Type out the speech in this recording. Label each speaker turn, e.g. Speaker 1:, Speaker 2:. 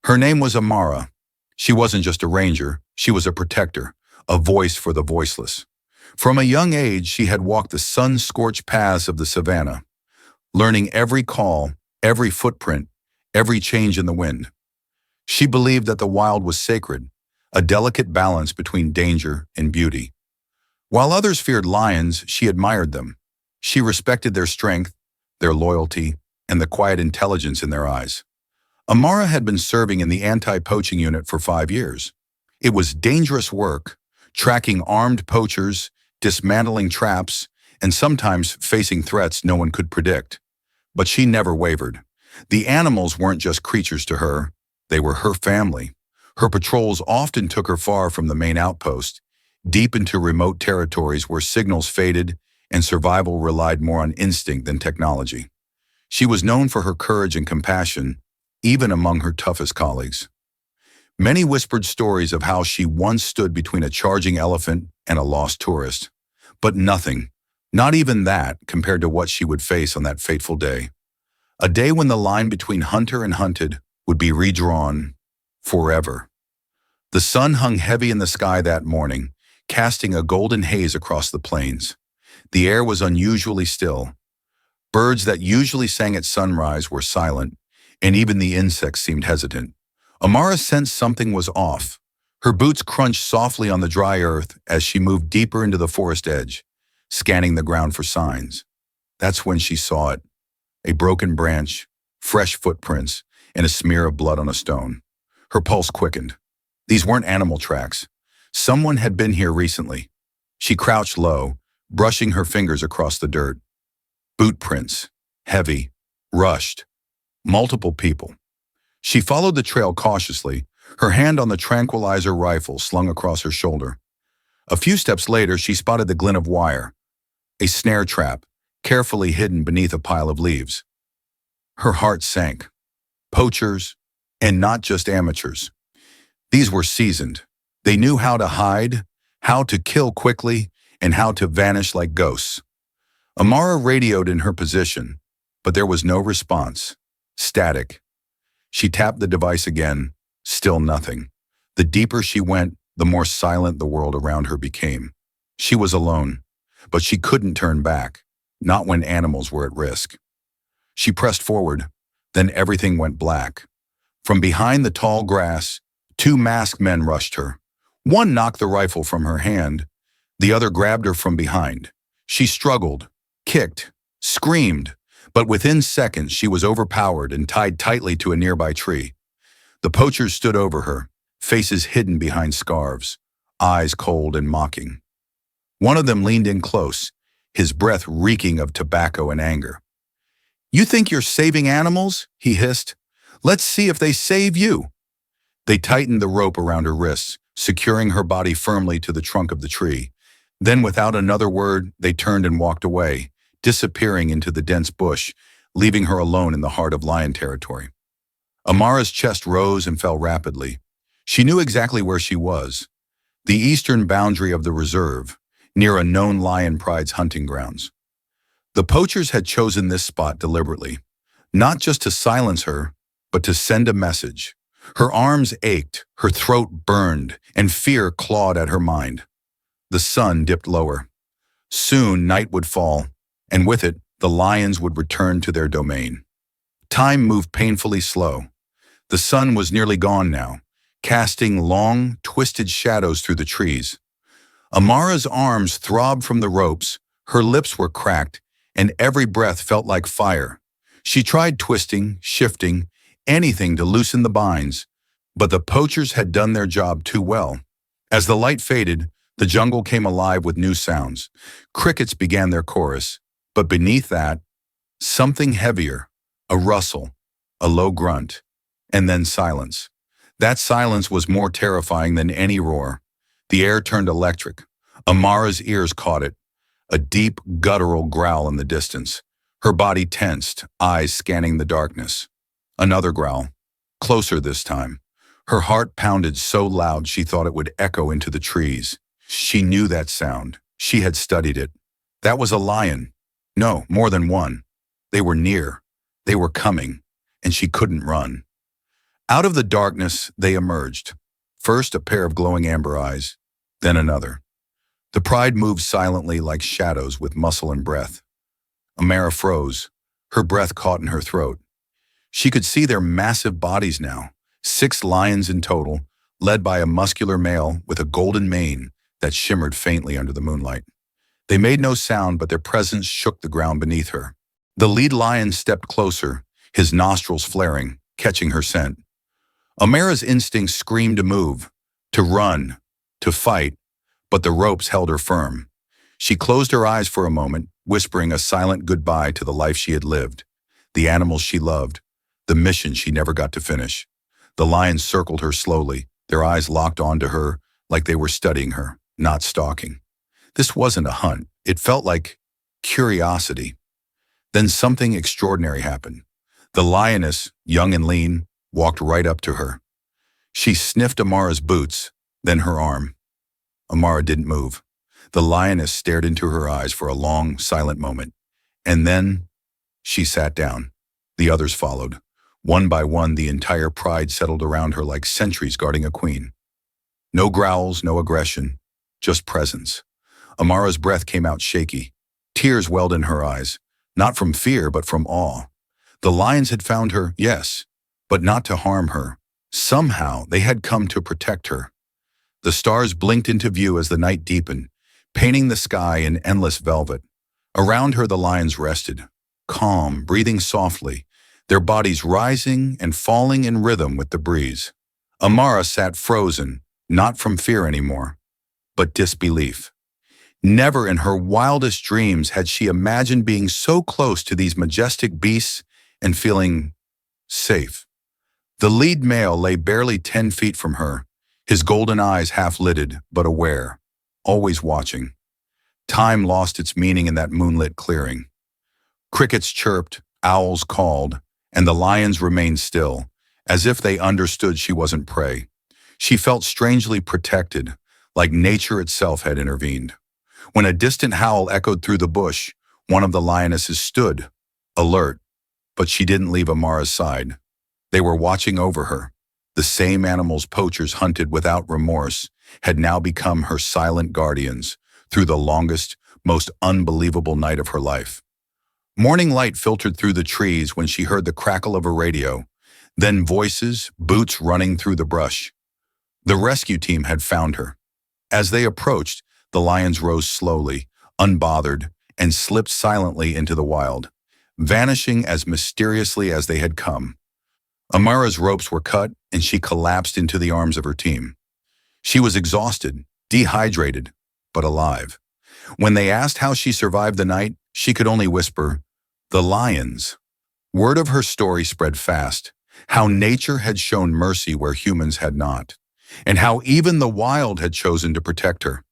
Speaker 1: Her name was Amara. She wasn't just a ranger, she was a protector, a voice for the voiceless. From a young age, she had walked the sun-scorched paths of the savannah, learning every call, every footprint, every change in the wind. She believed that the wild was sacred, a delicate balance between danger and beauty. While others feared lions, she admired them. She respected their strength, their loyalty, and the quiet intelligence in their eyes. Amara had been serving in the anti-poaching unit for 5 years. It was dangerous work, tracking armed poachers, dismantling traps, and sometimes facing threats no one could predict. But she never wavered. The animals weren't just creatures to her, they were her family. Her patrols often took her far from the main outpost, deep into remote territories where signals faded and survival relied more on instinct than technology. She was known for her courage and compassion, even among her toughest colleagues. Many whispered stories of how she once stood between a charging elephant and a lost tourist. But nothing, not even that, compared to what she would face on that fateful day. A day when the line between hunter and hunted would be redrawn forever. The sun hung heavy in the sky that morning, casting a golden haze across the plains. The air was unusually still. Birds that usually sang at sunrise were silent, and even the insects seemed hesitant. Amara sensed something was off. Her boots crunched softly on the dry earth as she moved deeper into the forest edge, scanning the ground for signs. That's when she saw it. A broken branch, fresh footprints, and a smear of blood on a stone. Her pulse quickened. These weren't animal tracks. Someone had been here recently. She crouched low, brushing her fingers across the dirt. Boot prints, heavy, rushed. Multiple people. She followed the trail cautiously, her hand on the tranquilizer rifle slung across her shoulder. A few steps later, she spotted the glint of wire, a snare trap, carefully hidden beneath a pile of leaves. Her heart sank. Poachers, and not just amateurs. These were seasoned. They knew how to hide, how to kill quickly, and how to vanish like ghosts. Amara radioed in her position, but there was no response. Static. She tapped the device again, still nothing. The deeper she went, the more silent the world around her became. She was alone, but she couldn't turn back, not when animals were at risk. She pressed forward, then everything went black. From behind the tall grass, two masked men rushed her. One knocked the rifle from her hand, the other grabbed her from behind. She struggled, kicked, screamed, but within seconds she was overpowered and tied tightly to a nearby tree. The poachers stood over her, faces hidden behind scarves, eyes cold and mocking. One of them leaned in close, his breath reeking of tobacco and anger. "You think you're saving animals?" he hissed. "Let's see if they save you." They tightened the rope around her wrists, securing her body firmly to the trunk of the tree. Then, without another word, they turned and walked away, disappearing into the dense bush, leaving her alone in the heart of lion territory. Amara's chest rose and fell rapidly. She knew exactly where she was, the eastern boundary of the reserve, near a known lion pride's hunting grounds. The poachers had chosen this spot deliberately, not just to silence her, but to send a message. Her arms ached, her throat burned, and fear clawed at her mind. The sun dipped lower. Soon night would fall, and with it, the lions would return to their domain. Time moved painfully slow. The sun was nearly gone now, casting long, twisted shadows through the trees. Amara's arms throbbed from the ropes, her lips were cracked, and every breath felt like fire. She tried twisting, shifting, anything to loosen the binds, but the poachers had done their job too well. As the light faded, the jungle came alive with new sounds. Crickets began their chorus, but beneath that, something heavier, a rustle, a low grunt, and then silence. That silence was more terrifying than any roar. The air turned electric. Amara's ears caught it, a deep, guttural growl in the distance. Her body tensed, eyes scanning the darkness. Another growl, closer this time. Her heart pounded so loud she thought it would echo into the trees. She knew that sound. She had studied it. That was a lion. No, more than one. They were near. They were coming, and she couldn't run. Out of the darkness, they emerged. First, a pair of glowing amber eyes, then another. The pride moved silently like shadows with muscle and breath. Amara froze, her breath caught in her throat. She could see their massive bodies now, 6 lions in total, led by a muscular male with a golden mane that shimmered faintly under the moonlight. They made no sound, but their presence shook the ground beneath her. The lead lion stepped closer, his nostrils flaring, catching her scent. Amara's instincts screamed to move, to run, to fight, but the ropes held her firm. She closed her eyes for a moment, whispering a silent goodbye to the life she had lived, the animals she loved, the mission she never got to finish. The lions circled her slowly, their eyes locked onto her like they were studying her, not stalking. This wasn't a hunt. It felt like curiosity. Then something extraordinary happened. The lioness, young and lean, walked right up to her. She sniffed Amara's boots, then her arm. Amara didn't move. The lioness stared into her eyes for a long, silent moment. And then she sat down. The others followed. One by one, the entire pride settled around her like sentries guarding a queen. No growls, no aggression, just presence. Amara's breath came out shaky. Tears welled in her eyes, not from fear, but from awe. The lions had found her, yes, but not to harm her. Somehow, they had come to protect her. The stars blinked into view as the night deepened, painting the sky in endless velvet. Around her, the lions rested, calm, breathing softly, their bodies rising and falling in rhythm with the breeze. Amara sat frozen, not from fear anymore, but disbelief. Never in her wildest dreams had she imagined being so close to these majestic beasts and feeling safe. The lead male lay barely 10 feet from her, his golden eyes half-lidded but aware, always watching. Time lost its meaning in that moonlit clearing. Crickets chirped, owls called, and the lions remained still, as if they understood she wasn't prey. She felt strangely protected, like nature itself had intervened. When a distant howl echoed through the bush, one of the lionesses stood, alert, but she didn't leave Amara's side. They were watching over her. The same animals poachers hunted without remorse had now become her silent guardians through the longest, most unbelievable night of her life. Morning light filtered through the trees when she heard the crackle of a radio, then voices, boots running through the brush. The rescue team had found her. As they approached, the lions rose slowly, unbothered, and slipped silently into the wild, vanishing as mysteriously as they had come. Amara's ropes were cut, and she collapsed into the arms of her team. She was exhausted, dehydrated, but alive. When they asked how she survived the night, she could only whisper, "The lions." Word of her story spread fast, how nature had shown mercy where humans had not, and how even the wild had chosen to protect her.